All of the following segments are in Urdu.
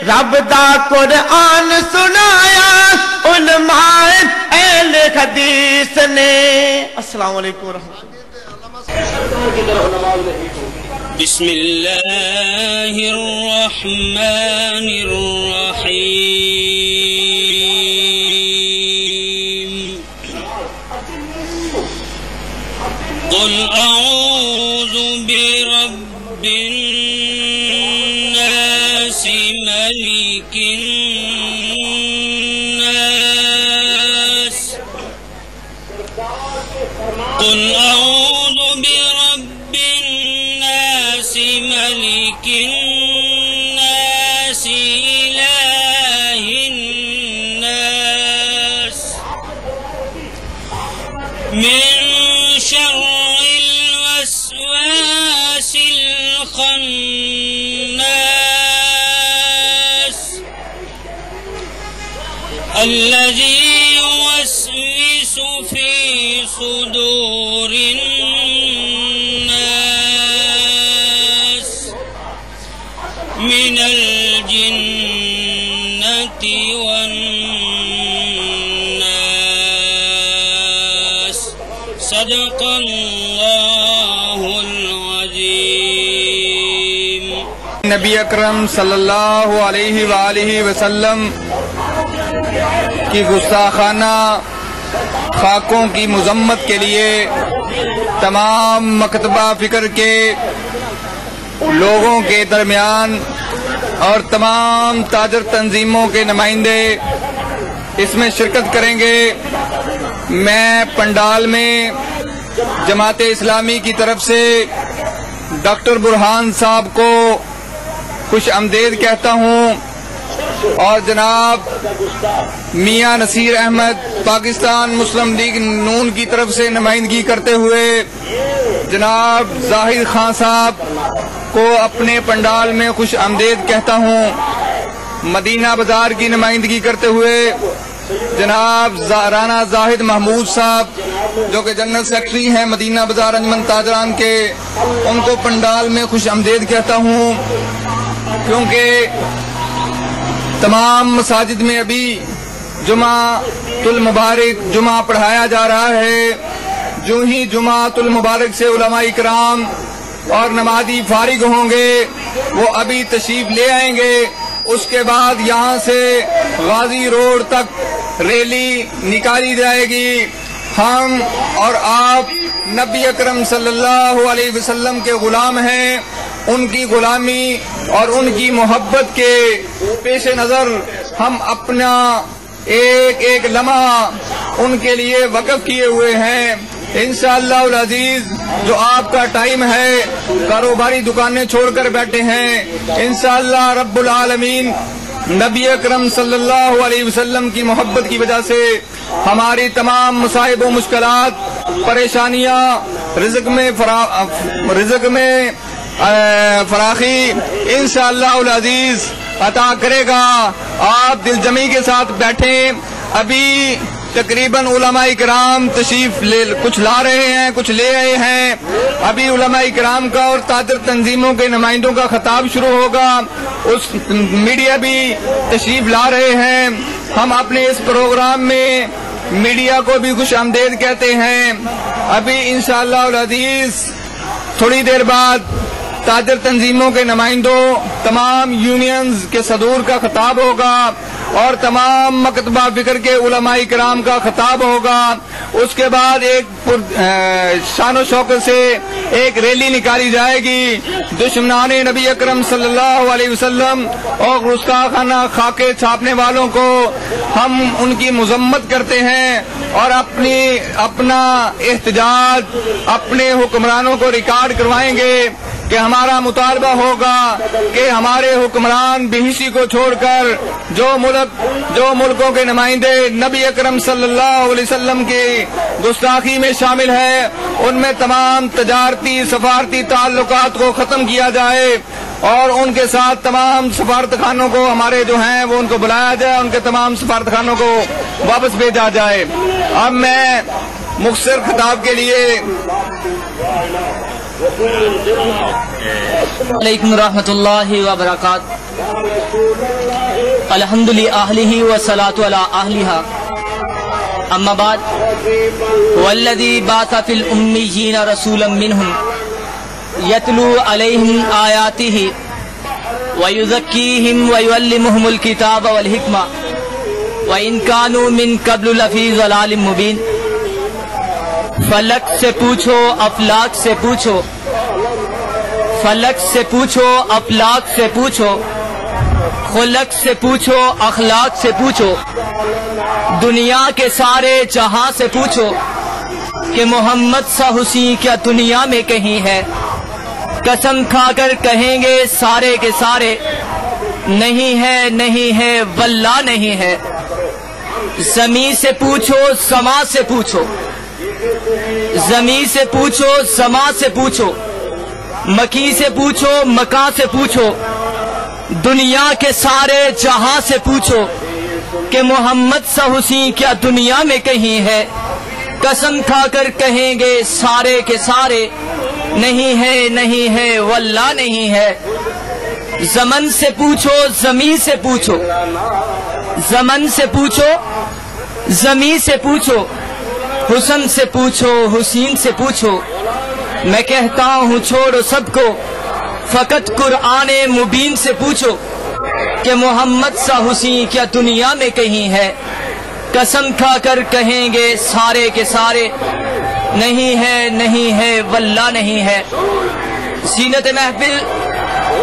رب دا قرآن سنایا علماء اہل حدیث نے۔ السلام علیکم ورحمۃ اللہ۔ بسم اللہ الرحمن الرحیم۔ قل اعوذ برب الناس ملک الناس۔ قل اعوذ برب الناس ملك الناس إله الناس من شر الوسواس الخناس الذي يوسوس في صدور الناس من الجنة والناس۔ صدق اللہ العظیم۔ نبی اکرم صلی اللہ علیہ وآلہ وسلم کی گستاخانہ خاکوں کی مذمت کے لیے تمام مکتبہ فکر کے لوگوں کے درمیان اور تمام تاجر تنظیموں کے نمائندے اس میں شرکت کریں گے۔ میں پنڈال میں جماعت اسلامی کی طرف سے ڈاکٹر برہان صاحب کو خوش آمدید کہتا ہوں، اور جناب میاں نصیر احمد پاکستان مسلم لیگ نون کی طرف سے نمائندگی کرتے ہوئے جناب ظاہر خان صاحب کو اپنے پنڈال میں خوش آمدید کہتا ہوں۔ مدینہ بازار کی نمائندگی کرتے ہوئے جناب رانا زاہد محمود صاحب جو کہ جنرل سیکرٹری ہیں مدینہ بازار انجمن تاجران کے، ان کو پنڈال میں خوش آمدید کہتا ہوں، کیونکہ تمام مساجد میں ابھی جمعۃ المبارک جمعہ پڑھایا جا رہا ہے۔ جو ہی جمعۃ المبارک سے علماء کرام اور نمازی فارغ ہوں گے وہ ابھی تشریف لے آئیں گے۔ اس کے بعد یہاں سے غازی روڈ تک ریلی نکالی جائے گی۔ ہم اور آپ نبی اکرم صلی اللہ علیہ وسلم کے غلام ہیں، ان کی غلامی اور ان کی محبت کے پیش نظر ہم اپنا ایک ایک لمحہ ان کے لیے وقف کیے ہوئے ہیں۔ انشاءاللہ العزیز جو آپ کا ٹائم ہے، کاروباری دکانیں چھوڑ کر بیٹھے ہیں، انشاءاللہ رب العالمین نبی اکرم صلی اللہ علیہ وسلم کی محبت کی وجہ سے ہماری تمام مصائب و مشکلات، پریشانیاں، رزق میں فراخی انشاءاللہ العزیز عطا کرے گا۔ آپ دل جمی کے ساتھ بیٹھیں۔ ابھی تقریباً علماء کرام تشریف کچھ لا رہے ہیں، کچھ لے آئے ہیں۔ ابھی علماء کرام کا اور تاجر تنظیموں کے نمائندوں کا خطاب شروع ہوگا، اس میڈیا بھی تشریف لا رہے ہیں۔ ہم اپنے اس پروگرام میں میڈیا کو بھی خوش آمدید کہتے ہیں۔ ابھی انشاءاللہ العزیز تھوڑی دیر بعد تاجر تنظیموں کے نمائندوں، تمام یونینز کے صدور کا خطاب ہوگا اور تمام مکتبہ فکر کے علماء کرام کا خطاب ہوگا۔ اس کے بعد ایک شان و شوکت سے ایک ریلی نکالی جائے گی۔ دشمنان نبی اکرم صلی اللہ علیہ وسلم اور گستاخانہ خاکے چھاپنے والوں کو ہم ان کی مذمت کرتے ہیں اور اپنا احتجاج اپنے حکمرانوں کو ریکارڈ کروائیں گے کہ ہمارا مطالبہ ہوگا کہ ہمارے حکمران بحیثی کو چھوڑ کر جو ملکوں کے نمائندے نبی اکرم صلی اللہ علیہ وسلم کی گستاخی میں شامل ہیں ان میں تمام تجارتی سفارتی تعلقات کو ختم کیا جائے اور ان کے ساتھ تمام سفارتخانوں کو ہمارے جو ہیں وہ ان کو بلایا جائے، ان کے تمام سفارتخانوں کو واپس بھیجا جائے۔ اب میں مختصر خطاب کے لیے علیکم ورحمۃ اللہ وبرکاتہ۔ الحمد للہ والصلاۃ علی اہلھا اما بعد والذی بعث فی الامیین رسولا منہم یتلو علیہم آیاتہ ویزکیہم ویعلمہم الکتاب والحکمہ وَإِن كَانُوا مِن قَبْلُ لَفِي ضَلَالٍ مُبِينٍ۔ فلک سے پوچھو افلاک سے پوچھو، فلک سے پوچھو افلاک سے پوچھو، خلق سے پوچھو اخلاق سے پوچھو، دنیا کے سارے جہاں سے پوچھو کہ محمد سا حسین کیا دنیا میں کہیں ہے؟ قسم کھا کر کہیں گے سارے کے سارے نہیں ہے نہیں ہے واللہ نہیں ہے۔ زمین سے پوچھو سما سے پوچھو، زمین سے پوچھو سما سے پوچھو، مکی سے پوچھو مکان سے پوچھو، دنیا کے سارے جہاں سے پوچھو کہ محمد سا حسین کیا دنیا میں کہیں ہے؟ قسم کھا کر کہیں گے سارے کے سارے نہیں ہے نہیں ہے واللہ نہیں ہے۔ زمن سے پوچھو زمین سے پوچھو، زمن سے پوچھو زمین سے پوچھو، حسن سے پوچھو حسین سے پوچھو، میں کہتا ہوں چھوڑو سب کو فقط قرآن مبین سے پوچھو کہ محمد سا حسین کیا دنیا میں کہیں ہے؟ قسم کھا کر کہیں گے سارے کے سارے نہیں ہے نہیں ہے واللہ نہیں ہے۔ زینت محفل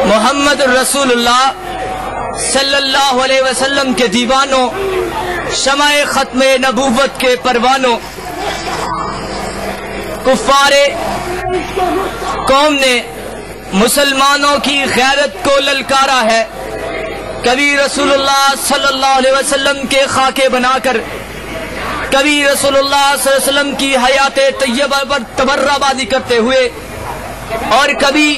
محمد رسول اللہ صلی اللہ علیہ وسلم کے دیوانوں، شمع ختم نبوت کے پروانوں، کفار قوم نے مسلمانوں کی غیرت کو للکارا ہے۔ کبھی رسول اللہ صلی اللہ علیہ وسلم کے خاکے بنا کر، کبھی رسول اللہ صلی اللہ علیہ وسلم کی حیات طیبہ پر تبرہ بازی کرتے ہوئے، اور کبھی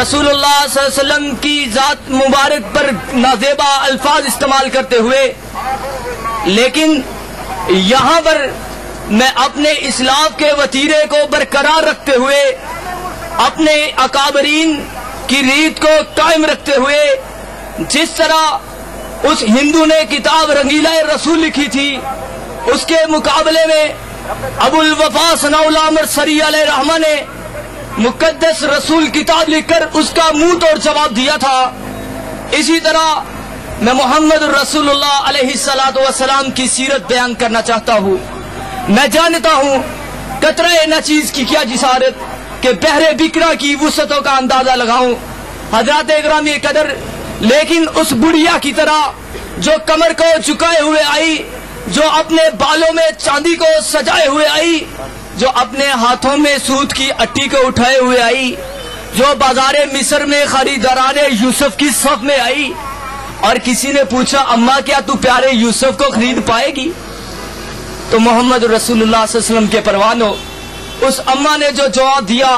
رسول اللہ صلی اللہ علیہ وسلم کی ذات مبارک پر نازیبا الفاظ استعمال کرتے ہوئے۔ لیکن یہاں پر میں اپنے اسلاف کے وتیرے کو برقرار رکھتے ہوئے، اپنے اکابرین کی ریت کو قائم رکھتے ہوئے، جس طرح اس ہندو نے کتاب رنگیلہ رسول لکھی تھی، اس کے مقابلے میں ابو الوفا ثناء اللہ مرسری علیہ رحمہ نے مقدس رسول کتاب لکھ کر اس کا منہ توڑ جواب دیا تھا، اسی طرح میں محمد رسول اللہ علیہ السلام کی سیرت بیان کرنا چاہتا ہوں۔ میں جانتا ہوں قطرہ نچیز کی کیا جسارت کہ بحر بکرا کی وسعتوں کا اندازہ لگاؤں۔ حضرات گرامی قدر، لیکن اس بڑھیا کی طرح جو کمر کو جھکائے ہوئے آئی، جو اپنے بالوں میں چاندی کو سجائے ہوئے آئی، جو اپنے ہاتھوں میں سود کی اٹی کو اٹھائے ہوئے آئی، جو بازار مصر میں خریداران یوسف کی صف میں آئی، اور کسی نے پوچھا اماں کیا تو پیارے یوسف کو خرید پائے گی؟ تو محمد رسول اللہ صلی اللہ علیہ وسلم کے پروانوں، اس اماں نے جو جواب دیا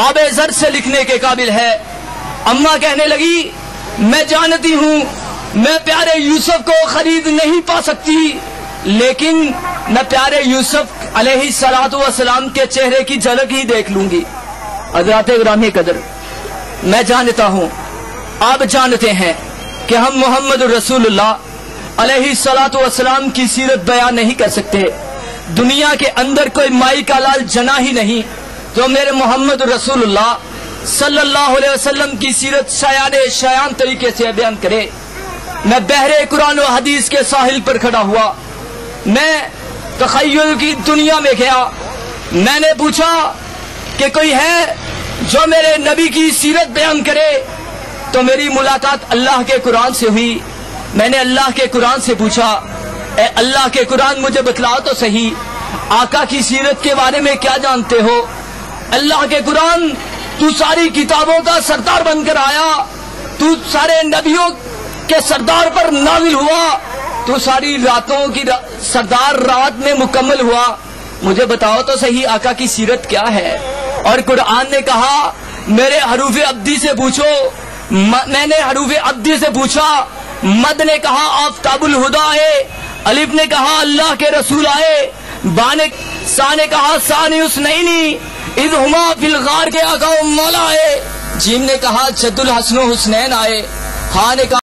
آب زر سے لکھنے کے قابل ہے۔ اماں کہنے لگی میں جانتی ہوں میں پیارے یوسف کو خرید نہیں پا سکتی، لیکن میں پیارے یوسف علیہ السلام کے چہرے کی جھلک ہی دیکھ لوں گی۔ حضرات گرامی قدر، میں جانتا ہوں آپ جانتے ہیں کہ ہم محمد رسول اللہ علیہ السلام کی سیرت بیان نہیں کر سکتے۔ دنیا کے اندر کوئی مائی کا لال جنا ہی نہیں جو میرے محمد رسول اللہ صلی اللہ علیہ وسلم کی سیرت شایان طریقے سے بیان کرے۔ میں بحر قرآن و حدیث کے ساحل پر کھڑا ہوا، میں تخیل کی دنیا میں گیا، میں نے پوچھا کہ کوئی ہے جو میرے نبی کی سیرت بیان کرے، تو میری ملاقات اللہ کے قرآن سے ہوئی۔ میں نے اللہ کے قرآن سے پوچھا اے اللہ کے قرآن مجھے بتلاؤ تو صحیح آقا کی سیرت کے بارے میں کیا جانتے ہو؟ اللہ کے قرآن تو ساری کتابوں کا سردار بن کر آیا، تو سارے نبیوں کے سردار پر نازل ہوا، تو ساری راتوں کی سردار رات میں مکمل ہوا، مجھے بتاؤ تو صحیح آقا کی سیرت کیا ہے؟ اور قرآن نے کہا میرے حروف ابدی سے پوچھو، میں نے حروف ابدی سے پوچھا، مد نے کہا آفتاب الہدا ہے، الف نے کہا اللہ کے رسول آئے، سا نے کہا ثانی حسنینی اذ ہما فی الغار کے آقا مولا آئے، جیم نے کہا جد الحسن و حسنین آئے، ہاں نے کہا